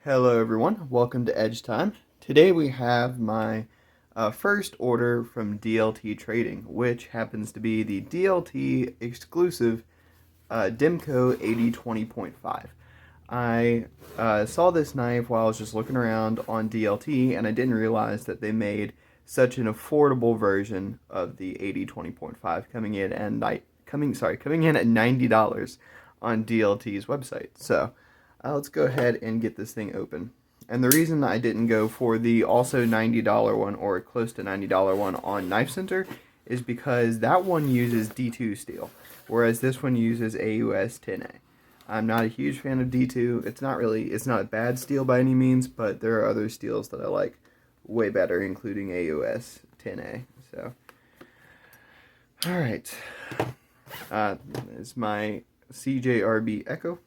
Hello everyone, welcome to Edge Time. Today we have my first order from DLT Trading, which happens to be the DLT exclusive Demko AD20.5. I saw this knife while I was just looking around on DLT, and I didn't realize that they made such an affordable version of the AD20.5 coming in at $90 on DLT's website. So let's go ahead and get this thing open. And the reason I didn't go for the also $90 one or close to $90 one on Knife Center is because that one uses D2 steel, whereas this one uses AUS 10A. I'm not a huge fan of D2. It's not a bad steel by any means, but there are other steels that I like way better, including AUS 10A. So, all right. This is my CJRB Echo.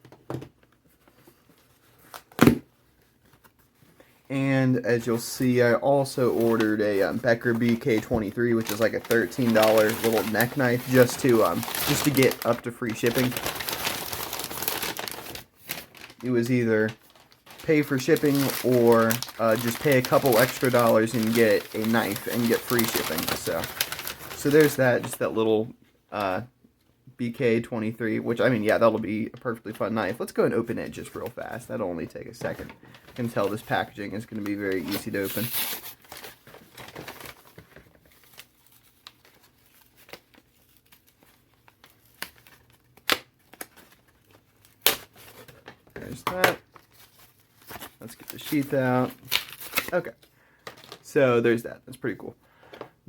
And as you'll see, I also ordered a Becker BK23, which is like a $13 little neck knife, just to get up to free shipping. It was either pay for shipping or just pay a couple extra dollars and get a knife and get free shipping. So there's that, just that little BK23, which, I mean, yeah, that'll be a perfectly fun knife. Let's go and open it just real fast. That'll only take a second. I can tell this packaging is going to be very easy to open. There's that. Let's get the sheath out. Okay. So there's that. That's pretty cool.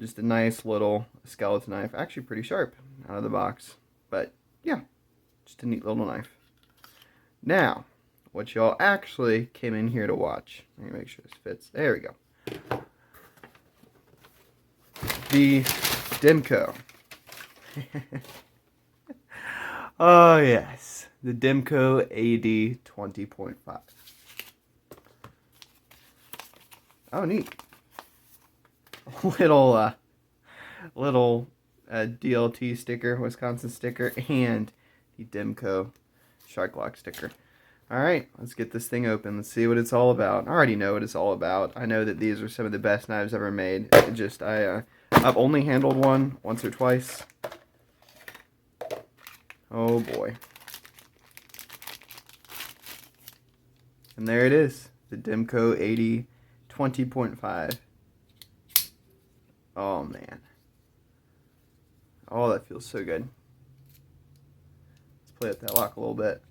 Just a nice little skeleton knife. Actually pretty sharp out of the box. But yeah, just a neat little knife. Now, what y'all actually came in here to watch. Let me make sure this fits. There we go. The Demko. Oh yes, the Demko AD20.5. Oh neat. Little DLT sticker, Wisconsin sticker, and the Demko Shark Lock sticker. Alright, let's get this thing open. Let's see what it's all about. I already know what it's all about. I know that these are some of the best knives ever made. I've only handled one once or twice. Oh boy. And there it is. The Demko AD20.5. Oh man. Oh, that feels so good. Let's play with that lock a little bit.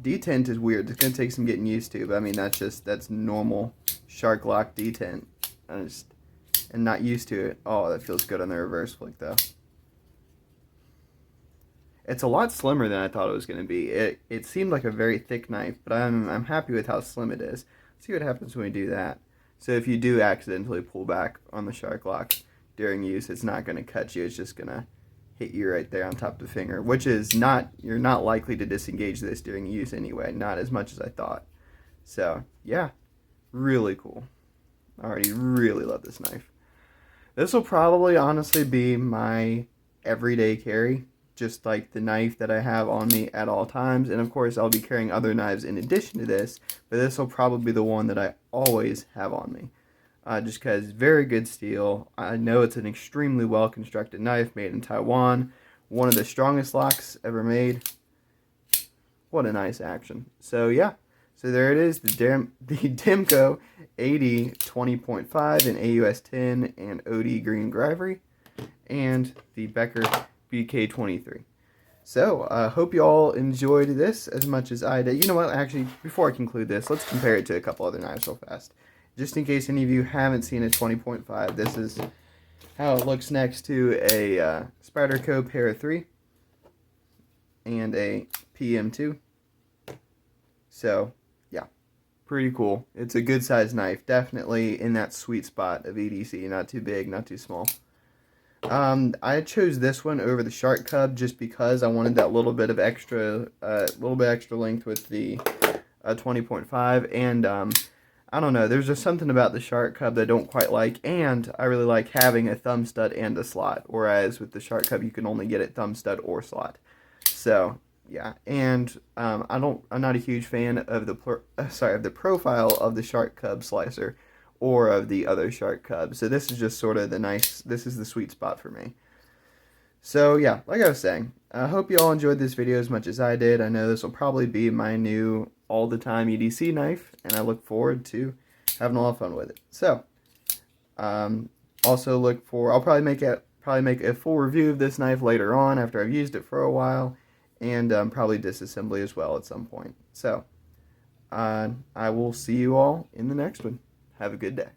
Detent is weird. It's gonna take some getting used to, but I mean that's normal shark lock detent. And not used to it. Oh, that feels good on the reverse flick though. It's a lot slimmer than I thought it was gonna be. It seemed like a very thick knife, but I'm happy with how slim it is. Let's see what happens when we do that. So if you do accidentally pull back on the shark lock during use, it's not gonna cut you. It's just gonna hit you right there on top of the finger, which is you're not likely to disengage this during use anyway, not as much as I thought. So yeah, really cool. I already really love this knife. This will probably honestly be my everyday carry, just like the knife that I have on me at all times. And of course I'll be carrying other knives in addition to this, but this will probably be the one that I always have on me. Just because very good steel. I know it's an extremely well constructed knife made in Taiwan. One of the strongest locks ever made. What a nice action. So yeah, so there it is, the Demko AD20.5 in AUS 10 and OD green Grivory, and the Becker BK23. So I hope you all enjoyed this as much as I did. You know what, actually, before I conclude this, let's compare it to a couple other knives real fast. Just in case any of you haven't seen a 20.5, this is how it looks next to a Spyderco Para 3 and a PM2. So, yeah, pretty cool. It's a good sized knife, definitely in that sweet spot of EDC, not too big, not too small. I chose this one over the Shark Cub just because I wanted that little bit extra length with the 20.5, and I don't know, there's just something about the Shark Cub that I don't quite like, and I really like having a thumb stud and a slot, whereas with the Shark Cub you can only get it thumb stud or slot. So Yeah, and I'm not a huge fan of of the profile of the shark cub slicer or of the other shark cub. So this is just sort of this is the sweet spot for me. So yeah, like I was saying, I hope you all enjoyed this video as much as I did. I know this will probably be my new all the time EDC knife, and I look forward to having a lot of fun with it. So, um, also look for, I'll probably make a full review of this knife later on after I've used it for a while, and probably disassembly as well at some point. So, I will see you all in the next one. Have a good day.